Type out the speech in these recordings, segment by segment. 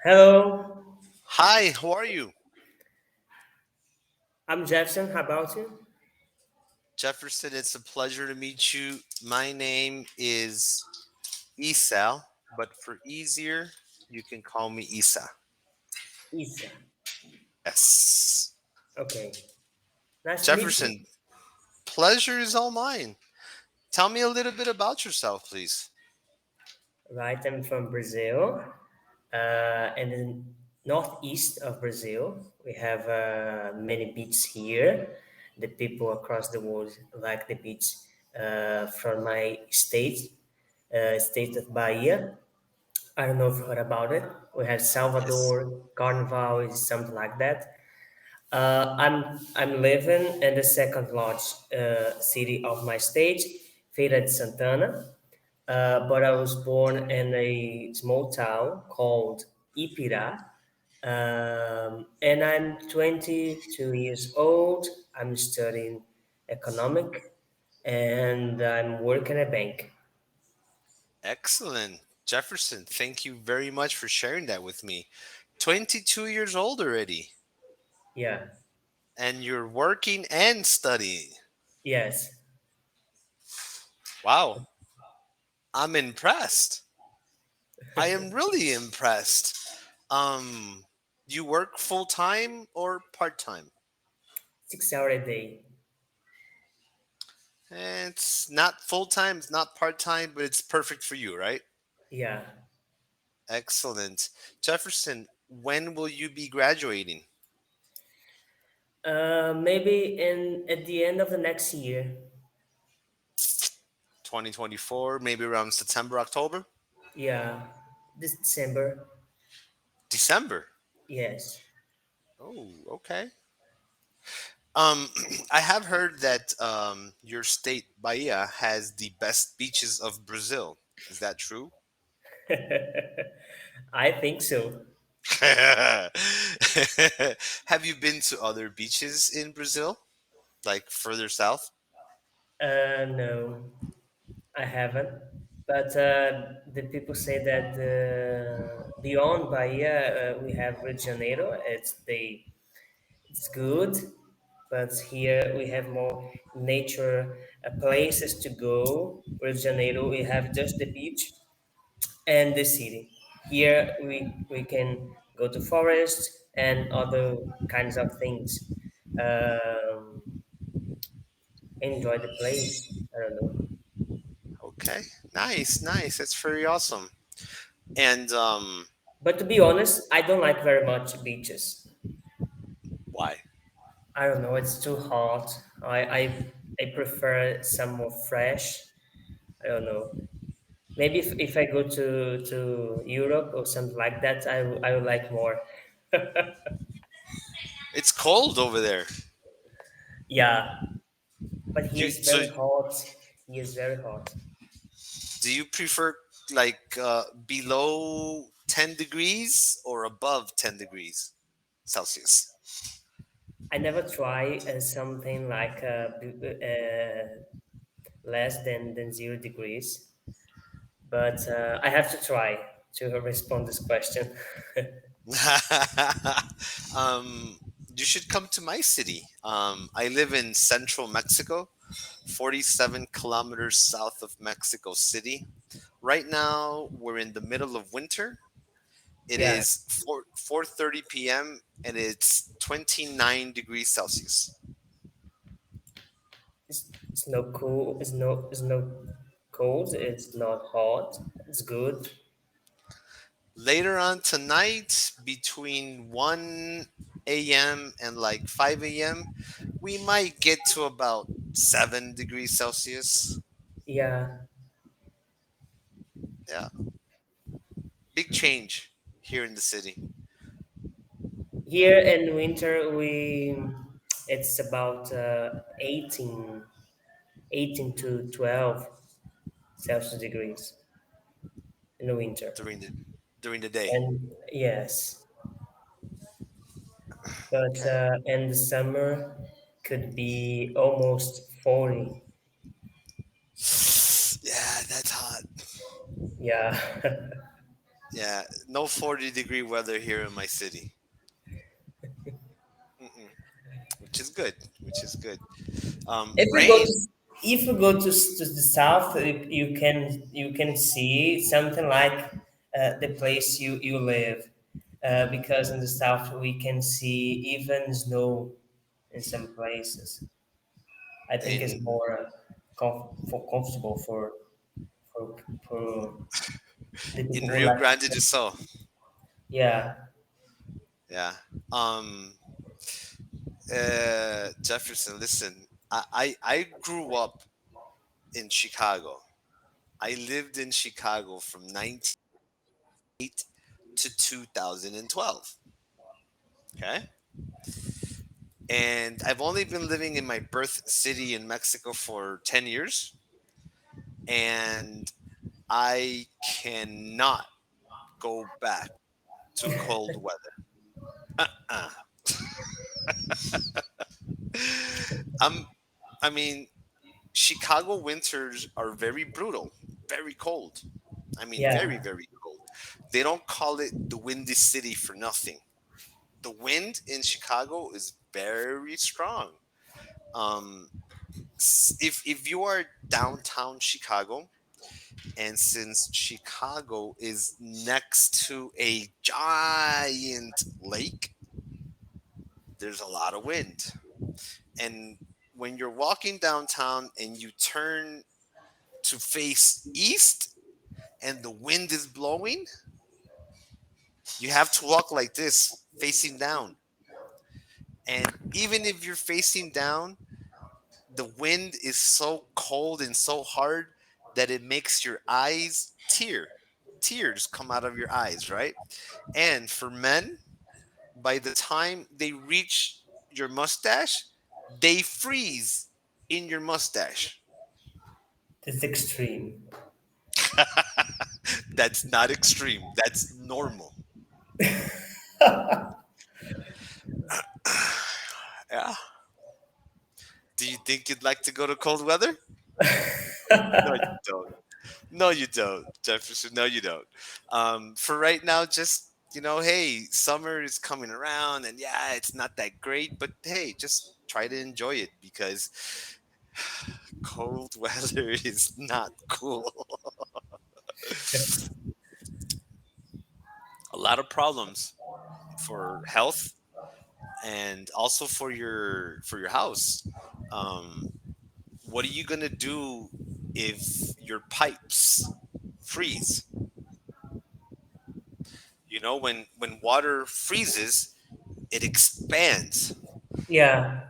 Hello, Hi, how are you? I'm Jefferson. How about you? Jefferson, it's a pleasure to meet you. My name is Isal, but for easier, you can call me Isa. Isa. Yes. Okay. Nice to meet you. Jefferson, pleasure is all mine. Tell me a little bit about yourself, please. Right, I'm from Brazil, in the northeast of Brazil. We have many beaches here. The people across the world like the beach from my state of Bahia. I don't know if you heard about it. We have Yes. Salvador, Carnival, is something like that. I'm living in the second largest city of my state, Feira de Santana. But I was born in a small town called Ipira. And I'm 22 years old. I'm studying economic and I'm working at a bank. Excellent. Jefferson, thank you very much for sharing that with me. 22 years old already, Yeah. and you're working and studying. Yes. Wow, I'm impressed. I am really impressed. Um, you work full time or part time? 6 hours a day. It's not full time, it's not part time, but it's perfect for you, right? Yeah. Excellent. Jefferson, when will you be graduating? Maybe in at the end of the next year. 2024, maybe around September, October? Yeah. This December. December. Yes. Oh, okay. Um, I have heard that your state, Bahia, has the best beaches of Brazil. Is that true? I think so. Have you been to other beaches in Brazil, like further south? No, I haven't. But the people say that beyond Bahia, we have Rio de Janeiro. It's good, but here we have more nature places to go. Rio de Janeiro, we have just the beach and the city. Here we can go to forests and other kinds of things. Um, enjoy the place. I don't know. Okay, nice, nice. That's very awesome. And But to be honest, I don't like very much beaches. why? I don't know, it's too hot. I prefer some more fresh. I don't know. Maybe if I go to Europe or something like that, I would like more. It's cold over there. Yeah, but he You is so very hot. He is very hot. do you prefer like below 10 degrees or above 10 degrees Celsius? I never try something like less than 0 degrees, but I have to try to respond this question. um, you should come to my city. I live in central Mexico, 47 kilometers south of Mexico City. Right now, we're in the middle of winter. It Yeah, is 4:30 p.m. and it's 29 degrees Celsius. it's no cool. It's no cold. It's not hot. It's good. Later on tonight, between 1 a.m. and like 5 a.m., we might get to about 7 degrees Celsius. Yeah, Yeah, big change here in the city. here in winter it's about 18 to 12 Celsius degrees in the winter. during the during the day. And yes, but Okay. in the summer could be almost 40. Yeah, that's hot. Yeah. Yeah, no 40-degree weather here in my city. Mm-mm. Which is good. Which is good. If you go Rain. to to the south, you can see something like the place you live, because in the south we can see even snow in some places. I think it's in more comfortable for for the in people who Rio like. Grande do Sul. Yeah, Yeah. Jefferson, listen. I grew up in Chicago. I lived in Chicago from 1998 to 2012. Okay. And I've only been living in my birth city in Mexico for 10 years. And I cannot go back to cold weather. Uh. I'm, I mean, Chicago winters are very brutal, very cold. I mean, very, yeah. very cold. They don't call it the windy city for nothing. The wind in Chicago is very strong. Um, if you are downtown Chicago, and since Chicago is next to a giant lake, there's a lot of wind. And when you're walking downtown and you turn to face east and the wind is blowing, you have to walk like this, facing down. And even if you're facing down, the wind is so cold and so hard that it makes your eyes tear. Tears come out of your eyes, right? And for men, by the time they reach your mustache, they freeze in your mustache. It's extreme. That's not extreme, that's normal. Yeah. Do you think you'd like to go to cold weather? No, you don't. No, you don't, Jefferson. No, you don't. For right now, just hey, summer is coming around, and yeah, it's not that great, but hey, just try to enjoy it because cold weather is not cool. A lot of problems for health and also for your house. Um, what are you gonna do if your pipes freeze? When water freezes, it expands. Yeah,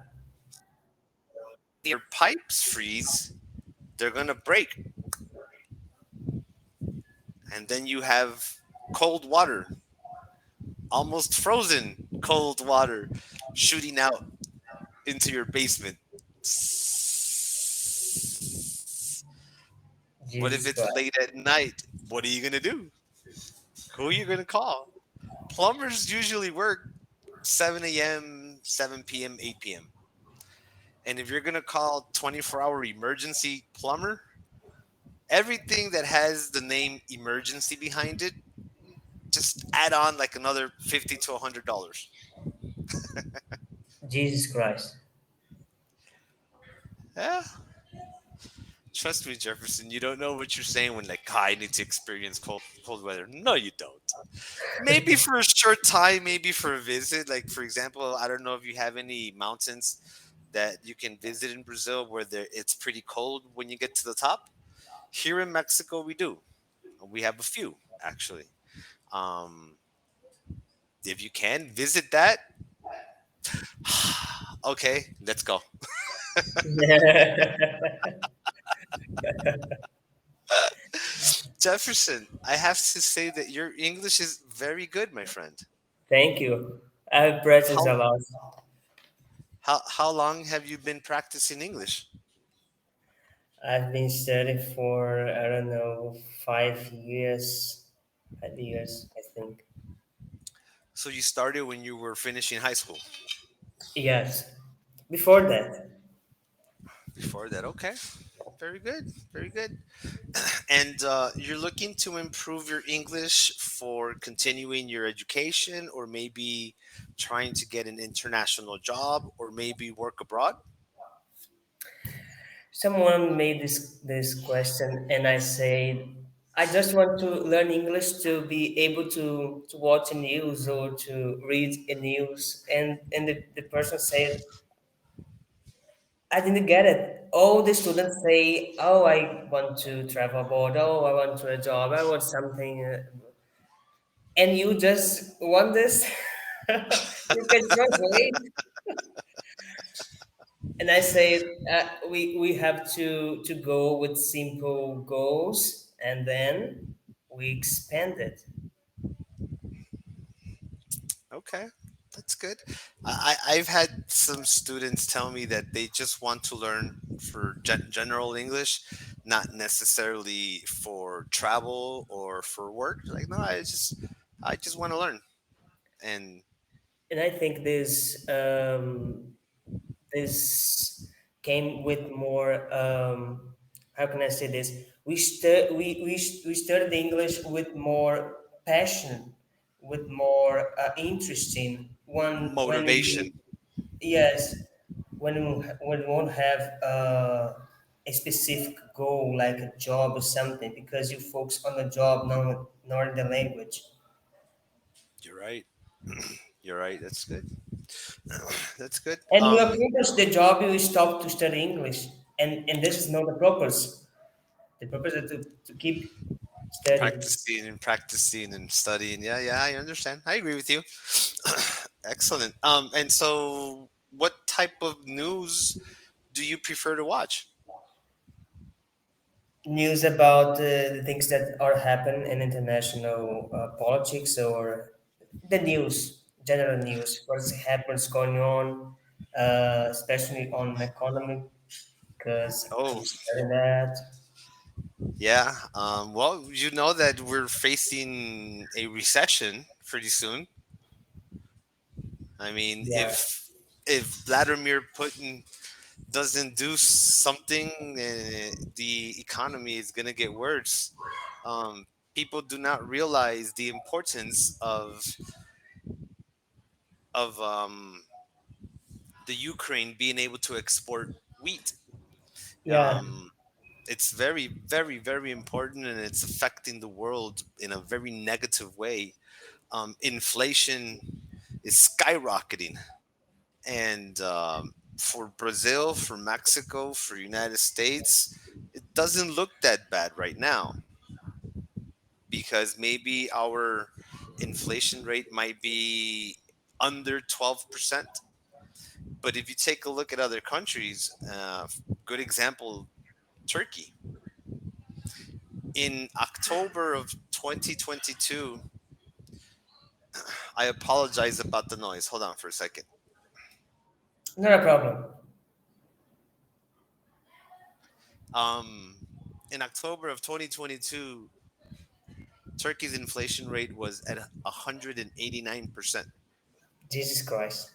Your pipes freeze, they're gonna break, and then you have cold water, almost frozen cold water, shooting out into your basement. What if Jesus it's Christ. late at night? What are you gonna do? Who are you gonna call? Plumbers usually work 7 a.m., 7 p.m., 8 p.m. And if you're gonna call 24-hour emergency plumber, everything that has the name emergency behind it, just add on like another $50 to $100. Jesus Christ. Yeah, trust me, Jefferson. You don't know what you're saying when like, "Ah, I need to experience cold weather." No, you don't. Maybe for a short time, maybe for a visit. Like for example, I don't know if you have any mountains that you can visit in Brazil where it's pretty cold when you get to the top. Here in Mexico, we do. We have a few actually. Um, if you can visit that, okay, let's go. Jefferson, I have to say that your English is very good, my friend. Thank you. I practice a How lot. how long have you been practicing English? I've been studying for, I don't know, 5 years. 5 years, I think. So you started when you were finishing high school. Yes. Before that. Before that, okay, Very good. Very good. And you're looking to improve your English for continuing your education, or maybe trying to get an international job, or maybe work abroad? Someone made this question, and I said, I just want to learn English to be able to watch a news or to read a news. And the person said, I didn't get it. All the students say, "Oh, I want to travel abroad. Oh, I want to a job. I want something." And you just want this. You can translate. And I say we have to go with simple goals, and then we expand it. Okay, that's good. I've had some students tell me that they just want to learn for general English, not necessarily for travel or for work. Like, no, I just want to learn. And And I think this came with more. How can I say this? We studied English with more passion, with more interesting. When motivation. we Yes, when we won't have a specific goal like a job or something because you focus on the job, not the language. You're right. You're right. That's good. That's good. And you accomplish the job, you stop to study English, and this is not the purpose. The purpose is to keep studying. Practicing and practicing and studying. Yeah, yeah, I understand. I agree with you. Excellent. And so what type of news do you prefer to watch? News about the things that are happen in international politics or the news, general news, what's happens going on, especially on economy, because we Oh, study that. yeah. Well, you know that we're facing a recession pretty soon. I mean, Yeah, if Vladimir Putin doesn't do something, the economy is gonna get worse. People do not realize the importance of the Ukraine being able to export wheat. yeah, Um, it's very, very, very important, and it's affecting the world in a very negative way. Inflation is skyrocketing, and for Brazil, for Mexico, for United States, it doesn't look that bad right now because maybe our inflation rate might be under 12%. But if you take a look at other countries, good example, Turkey. In October of 2022, I apologize about the noise. Hold on for a second. not a problem. Um, in October of 2022, Turkey's inflation rate was at 189%. Jesus Christ,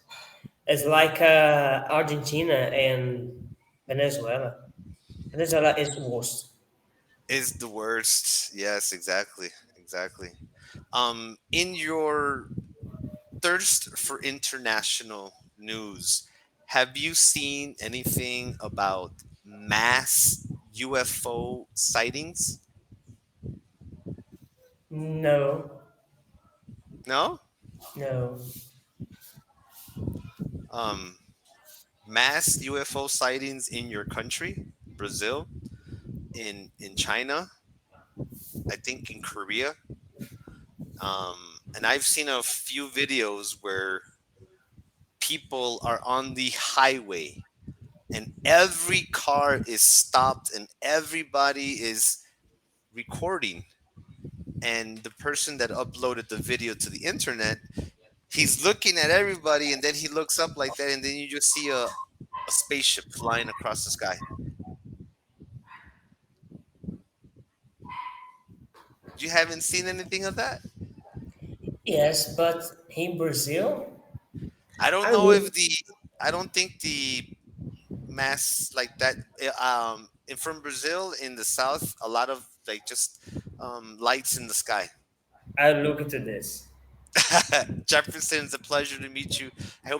it's like Argentina and Venezuela. Venezuela is worse. Is the worst. Yes, exactly. Exactly. In your thirst for international news, have you seen anything about mass UFO sightings? No, No? no. Um, mass UFO sightings in your country, Brazil, in China, I think in Korea. And I've seen a few videos where people are on the highway and every car is stopped and everybody is recording. And the person that uploaded the video to the internet, he's looking at everybody and then he looks up like that and then you just see a spaceship flying across the sky. You haven't seen anything of that? Yes, but in Brazil, I don't I know if would. the I don't think the mass like that and from Brazil in the south, a lot of like just lights in the sky. I'll look into this. Jefferson, it's a pleasure to meet you. I hope